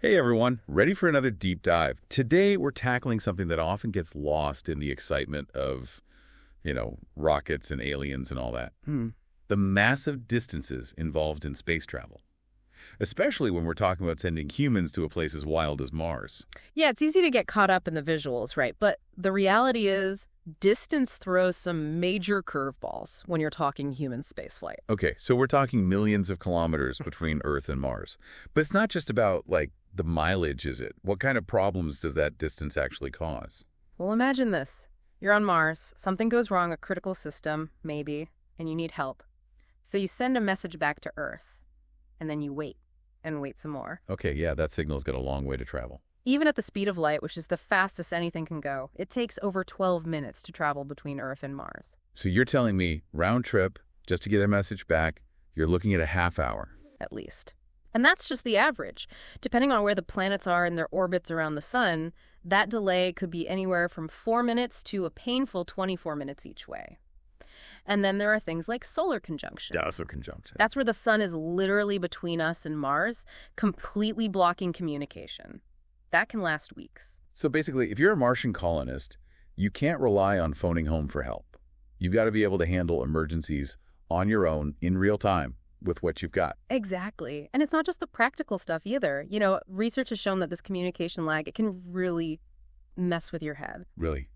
Hey everyone, ready for another deep dive. Today we're tackling something that often gets lost in the excitement of, rockets and aliens and all that. The massive distances involved in space travel, especially when we're talking about sending humans to a place as wild as Mars. Yeah, it's easy to get caught up in the visuals, right? But the reality is distance throws some major curveballs when you're talking human spaceflight. Okay, so we're talking millions of kilometers between Earth and Mars. But it's not just about, the mileage, is it? What kind of problems does that distance actually cause? Well, imagine this. You're on Mars, something goes wrong, a critical system, maybe, and you need help. So you send a message back to Earth, and then you wait, and wait some more. Okay, yeah, that signal's got a long way to travel. Even at the speed of light, which is the fastest anything can go, it takes over 12 minutes to travel between Earth and Mars. So you're telling me, round trip, just to get a message back, you're looking at a half hour. At least. And that's just the average. Depending on where the planets are in their orbits around the sun, that delay could be anywhere from 4 minutes to a painful 24 minutes each way. And then there are things like solar conjunction. Yeah, so conjunction. That's where the sun is literally between us and Mars, completely blocking communication. That can last weeks. So basically, if you're a Martian colonist, you can't rely on phoning home for help. You've got to be able to handle emergencies on your own in real time with what you've got. Exactly. And it's not just the practical stuff either. Research has shown that this communication lag, it can really mess with your head. Really?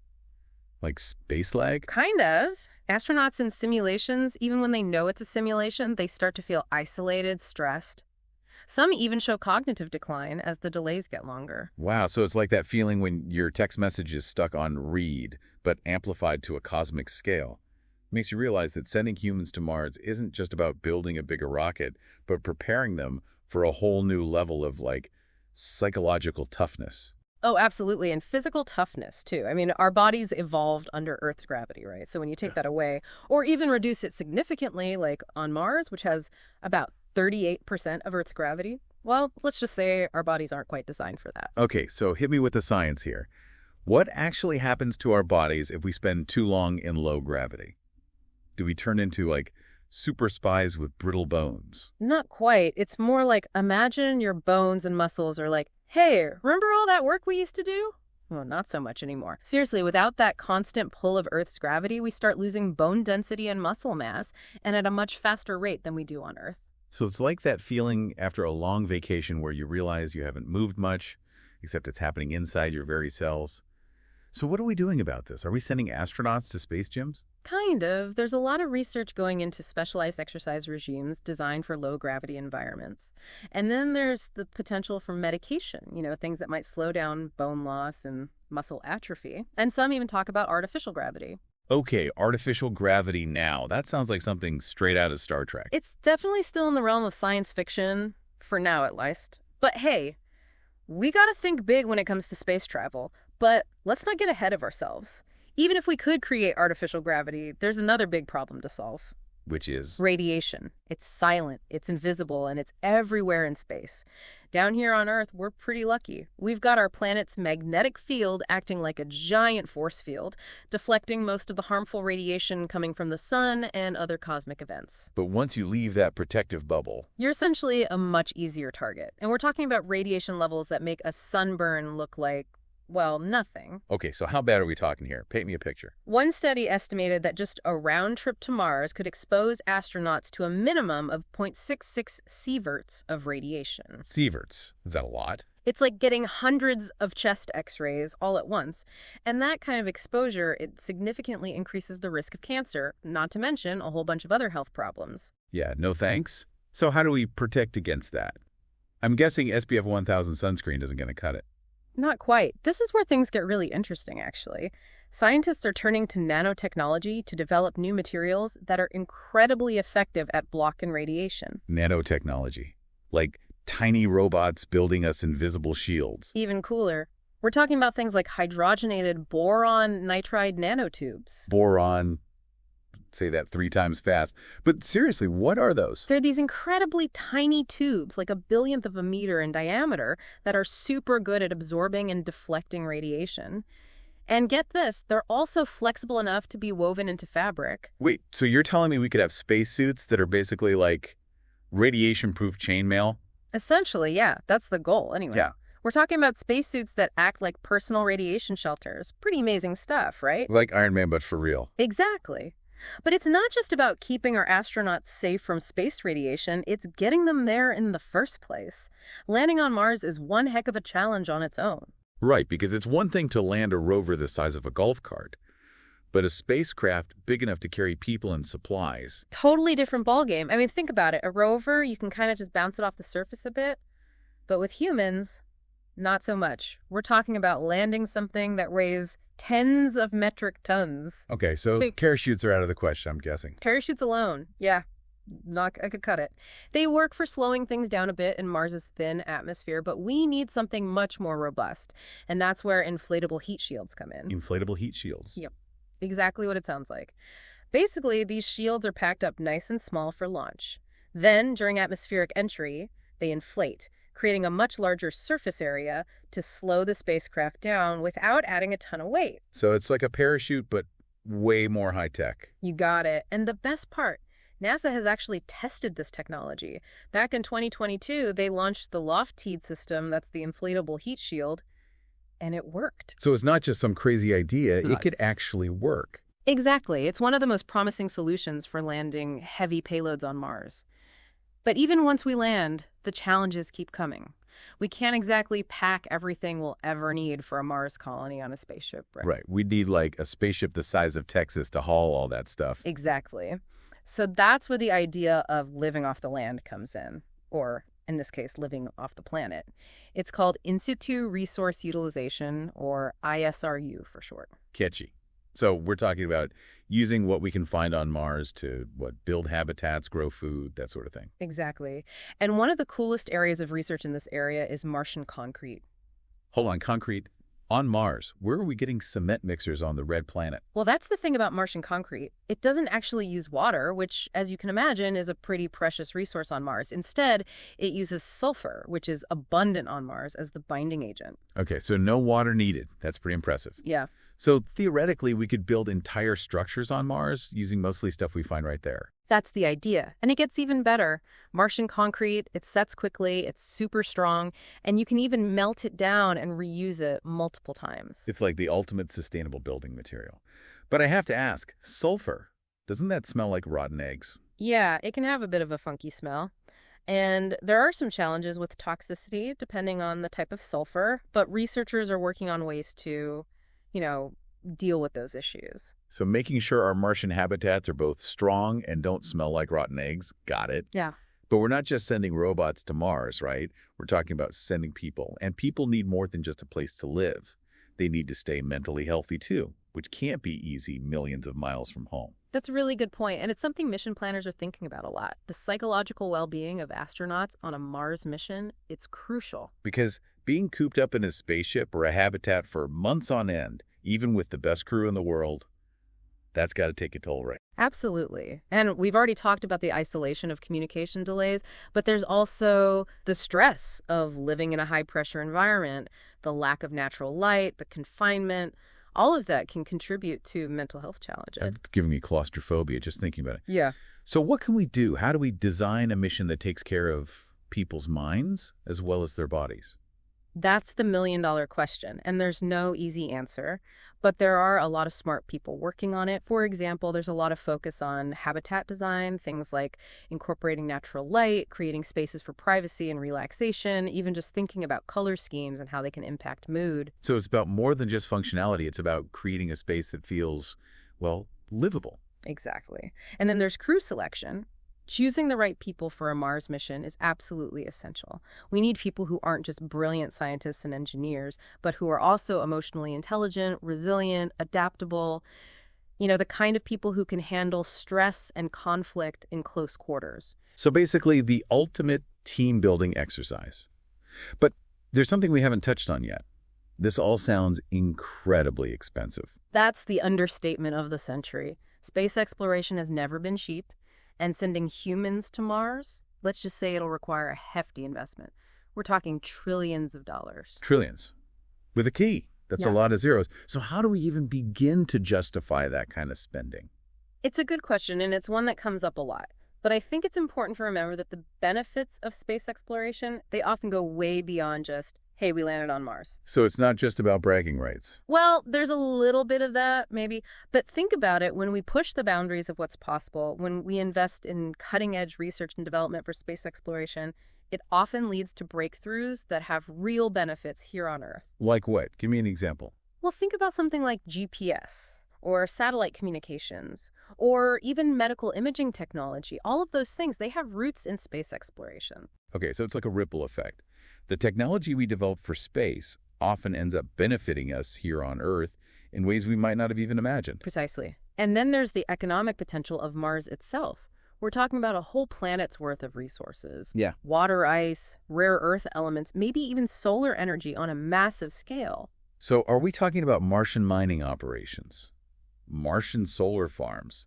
Like space lag? Kind of. Astronauts in simulations, even when they know it's a simulation, they start to feel isolated, stressed. Some even show cognitive decline as the delays get longer. Wow, so it's like that feeling when your text message is stuck on read, but amplified to a cosmic scale. Makes you realize that sending humans to Mars isn't just about building a bigger rocket, but preparing them for a whole new level of, psychological toughness. Oh, absolutely. And physical toughness, too. I mean, our bodies evolved under Earth's gravity, right? So when you take that away, or even reduce it significantly, like on Mars, which has about 38% of Earth's gravity, well, let's just say our bodies aren't quite designed for that. Okay, so hit me with the science here. What actually happens to our bodies if we spend too long in low gravity? Do we turn into, super spies with brittle bones? Not quite. It's more like imagine your bones and muscles are like, hey, remember all that work we used to do? Well, not so much anymore. Seriously, without that constant pull of Earth's gravity, we start losing bone density and muscle mass, and at a much faster rate than we do on Earth. So it's like that feeling after a long vacation where you realize you haven't moved much, except it's happening inside your very cells. So what are we doing about this? Are we sending astronauts to space gyms? Kind of. There's a lot of research going into specialized exercise regimes designed for low-gravity environments. And then there's the potential for medication, things that might slow down bone loss and muscle atrophy. And some even talk about artificial gravity. Okay, artificial gravity now. That sounds like something straight out of Star Trek. It's definitely still in the realm of science fiction, for now at least. But hey, we gotta think big when it comes to space travel. But let's not get ahead of ourselves. Even if we could create artificial gravity, there's another big problem to solve. Which is? Radiation. It's silent, it's invisible, and it's everywhere in space. Down here on Earth, we're pretty lucky. We've got our planet's magnetic field acting like a giant force field, deflecting most of the harmful radiation coming from the sun and other cosmic events. But once you leave that protective bubble, you're essentially a much easier target. And we're talking about radiation levels that make a sunburn look like, well, nothing. Okay, so how bad are we talking here? Paint me a picture. One study estimated that just a round trip to Mars could expose astronauts to a minimum of 0.66 sieverts of radiation. Sieverts? Is that a lot? It's like getting hundreds of chest x-rays all at once. And that kind of exposure, it significantly increases the risk of cancer, not to mention a whole bunch of other health problems. Yeah, no thanks. So how do we protect against that? I'm guessing SPF 1000 sunscreen isn't going to cut it. Not quite. This is where things get really interesting, actually. Scientists are turning to nanotechnology to develop new materials that are incredibly effective at blocking radiation. Nanotechnology. Like tiny robots building us invisible shields. Even cooler. We're talking about things like hydrogenated boron nitride nanotubes. Boron. Say that 3 times fast. But seriously, what are those? They're these incredibly tiny tubes, like a billionth of a meter in diameter, that are super good at absorbing and deflecting radiation. And get this, they're also flexible enough to be woven into fabric. Wait, so you're telling me we could have spacesuits that are basically like radiation-proof chainmail Essentially, yeah, that's the goal anyway. Yeah. We're talking about spacesuits that act like personal radiation shelters. Pretty amazing stuff, right? It's like Iron Man, but for real. Exactly. But it's not just about keeping our astronauts safe from space radiation, it's getting them there in the first place. Landing on Mars is one heck of a challenge on its own. Right, because it's one thing to land a rover the size of a golf cart, but a spacecraft big enough to carry people and supplies. Totally different ballgame. I mean, think about it. A rover, you can kind of just bounce it off the surface a bit. But with humans, not so much. We're talking about landing something that weighs tens of metric tons. Okay, so parachutes are out of the question, I'm guessing. Parachutes alone, yeah. I could cut it. They work for slowing things down a bit in Mars's thin atmosphere, but we need something much more robust. And that's where inflatable heat shields come in. Inflatable heat shields. Yep. Exactly what it sounds like. Basically, these shields are packed up nice and small for launch. Then, during atmospheric entry, they inflate, creating a much larger surface area to slow the spacecraft down without adding a ton of weight. So it's like a parachute, but way more high-tech. You got it. And the best part, NASA has actually tested this technology. Back in 2022, they launched the LOFTEED system, that's the inflatable heat shield, and it worked. So it's not just some crazy idea, it could actually work. Exactly. It's one of the most promising solutions for landing heavy payloads on Mars. But even once we land, the challenges keep coming. We can't exactly pack everything we'll ever need for a Mars colony on a spaceship. Right. We'd need like a spaceship the size of Texas to haul all that stuff. Exactly. So that's where the idea of living off the land comes in, or in this case, living off the planet. It's called In Situ Resource Utilization, or ISRU for short. Catchy. So we're talking about using what we can find on Mars to, build habitats, grow food, that sort of thing. Exactly. And one of the coolest areas of research in this area is Martian concrete. Hold on, concrete. On Mars, where are we getting cement mixers on the red planet? Well, that's the thing about Martian concrete. It doesn't actually use water, which, as you can imagine, is a pretty precious resource on Mars. Instead, it uses sulfur, which is abundant on Mars, as the binding agent. Okay, so no water needed. That's pretty impressive. Yeah. So theoretically, we could build entire structures on Mars using mostly stuff we find right there. That's the idea. And it gets even better. Martian concrete, it sets quickly, it's super strong, and you can even melt it down and reuse it multiple times. It's like the ultimate sustainable building material. But I have to ask, sulfur, doesn't that smell like rotten eggs? Yeah, it can have a bit of a funky smell. And there are some challenges with toxicity depending on the type of sulfur, but researchers are working on ways to, deal with those issues. So making sure our Martian habitats are both strong and don't smell like rotten eggs, got it. Yeah. But we're not just sending robots to Mars, right? We're talking about sending people. And people need more than just a place to live. They need to stay mentally healthy too, which can't be easy millions of miles from home. That's a really good point, and it's something mission planners are thinking about a lot. The psychological well-being of astronauts on a Mars mission, it's crucial. Because being cooped up in a spaceship or a habitat for months on end, even with the best crew in the world, that's got to take a toll, right? Absolutely. And we've already talked about the isolation of communication delays, but there's also the stress of living in a high-pressure environment, the lack of natural light, the confinement. All of that can contribute to mental health challenges. It's giving me claustrophobia just thinking about it. Yeah. So what can we do? How do we design a mission that takes care of people's minds as well as their bodies? That's the million-dollar question, and there's no easy answer, but there are a lot of smart people working on it. For example, there's a lot of focus on habitat design, things like incorporating natural light, creating spaces for privacy and relaxation, even just thinking about color schemes and how they can impact mood. So it's about more than just functionality. It's about creating a space that feels, livable. Exactly. And then there's crew selection. Choosing the right people for a Mars mission is absolutely essential. We need people who aren't just brilliant scientists and engineers, but who are also emotionally intelligent, resilient, adaptable, the kind of people who can handle stress and conflict in close quarters. So basically the ultimate team-building exercise. But there's something we haven't touched on yet. This all sounds incredibly expensive. That's the understatement of the century. Space exploration has never been cheap. And sending humans to Mars, let's just say it'll require a hefty investment. We're talking trillions of dollars. Trillions. With a key. That's a lot of zeros. So how do we even begin to justify that kind of spending? It's a good question, and it's one that comes up a lot. But I think it's important to remember that the benefits of space exploration, they often go way beyond just, hey, we landed on Mars. So it's not just about bragging rights. Well, there's a little bit of that, maybe. But think about it, when we push the boundaries of what's possible, when we invest in cutting-edge research and development for space exploration, it often leads to breakthroughs that have real benefits here on Earth. Like what? Give me an example. Well, think about something like GPS, or satellite communications, or even medical imaging technology. All of those things, they have roots in space exploration. Okay, so it's like a ripple effect. The technology we develop for space often ends up benefiting us here on Earth in ways we might not have even imagined. Precisely. And then there's the economic potential of Mars itself. We're talking about a whole planet's worth of resources. Yeah. Water, ice, rare earth elements, maybe even solar energy on a massive scale. So are we talking about Martian mining operations? Martian solar farms?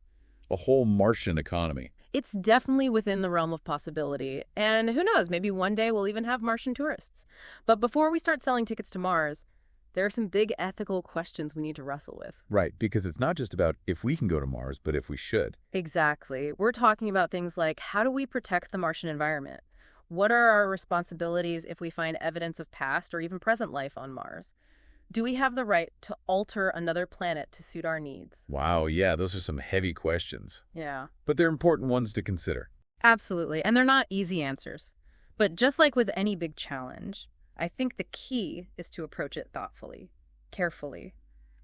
A whole Martian economy? It's definitely within the realm of possibility. And who knows, maybe one day we'll even have Martian tourists. But before we start selling tickets to Mars, there are some big ethical questions we need to wrestle with. Right, because it's not just about if we can go to Mars, but if we should. Exactly. We're talking about things like, how do we protect the Martian environment? What are our responsibilities if we find evidence of past or even present life on Mars? Do we have the right to alter another planet to suit our needs? Wow, yeah, those are some heavy questions. Yeah. But they're important ones to consider. Absolutely. And they're not easy answers. But just like with any big challenge, I think the key is to approach it thoughtfully, carefully,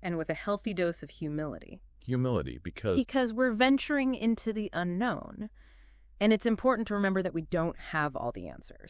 and with a healthy dose of humility. Humility, because... Because we're venturing into the unknown. And it's important to remember that we don't have all the answers.